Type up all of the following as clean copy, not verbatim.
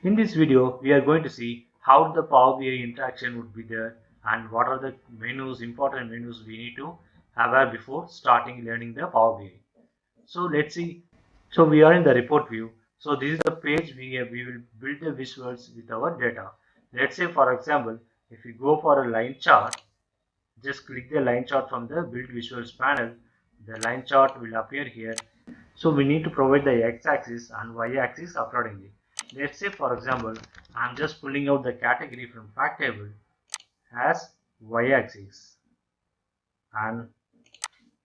In this video, we are going to see how the Power BI interaction would be there and what are the menus, important menus we need to aware before starting learning the Power BI. So let's see. So we are in the report view. So this is the page we will build the visuals with our data. Let's say for example, if we go for a line chart, just click the line chart from the build visuals panel. The line chart will appear here. So we need to provide the x-axis and y-axis accordingly. Let's say for example, I'm just pulling out the category from fact table as y-axis, and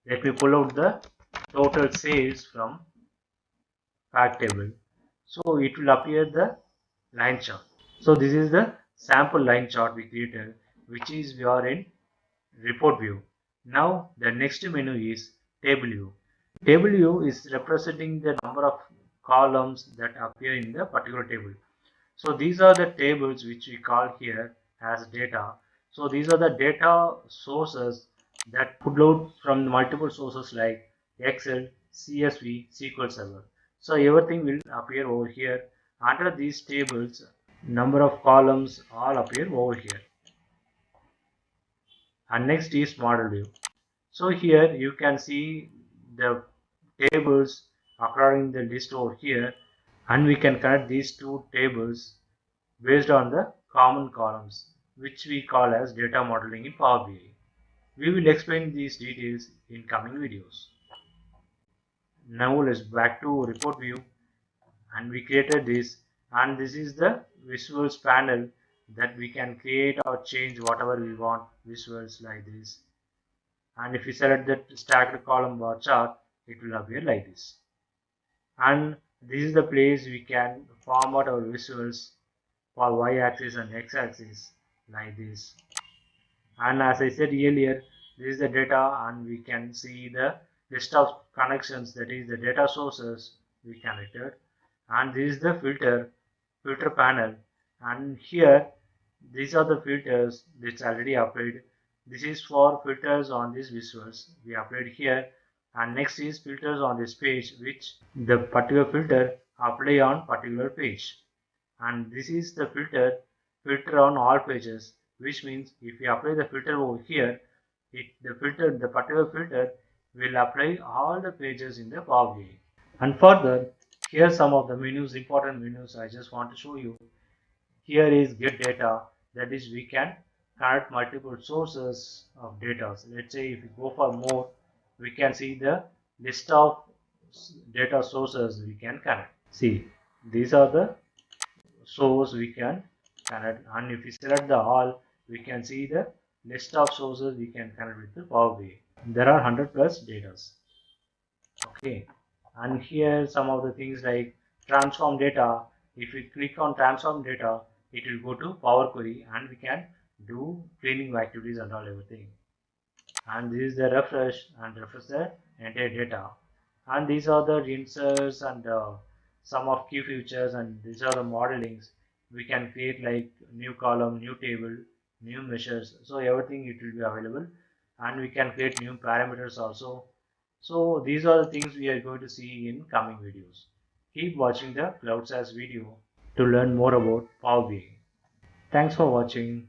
let me pull out the total sales from fact table. So it will appear the line chart. So this is the sample line chart we created, which is we are in report view. Now the next menu is table view. Table view is representing the number of columns that appear in the particular table. So these are the tables which we call here as data. So these are the data sources that pull out from multiple sources like Excel, CSV, SQL Server. So everything will appear over here. Under these tables, number of columns all appear over here. And next is model view. So here you can see the tables according the list over here, and we can connect these two tables based on the common columns, which we call as data modeling in Power BI. We will explain these details in coming videos. Now let's back to report view, and we created this, and this is the visuals panel that we can create or change whatever we want visuals like this. And if we select the stacked column bar chart, it will appear like this. And this is the place we can format our visuals for y-axis and x-axis like this. And as I said earlier, this is the data, and we can see the list of connections, that is the data sources we connected. And this is the filter panel, and here these are the filters that's already applied. This is for filters on these visuals we applied here, and next is filters on this page, which the particular filter apply on particular page. And this is the filter on all pages, which means if we apply the filter over here, the particular filter will apply all the pages in the Power BI. And further, here some of the menus, important menus I just want to show you. Here is get data, that is we can connect multiple sources of data. So let's say if we go for more, we can see the list of data sources we can connect. See, these are the source we can connect, and if we select the all, we can see the list of sources we can connect with the Power BI. There are 100 plus data. Okay, and here some of the things like transform data. If we click on transform data, it will go to Power Query, and we can do cleaning activities and all everything. And this is the refresh, and refresh the entire data. And these are the inserts and some of key features, and these are the modelings we can create, like new column, new table, new measures. So everything it will be available, and we can create new parameters also. So these are the things we are going to see in coming videos. Keep watching the CloutSaaS video to learn more about Power BI. Thanks for watching.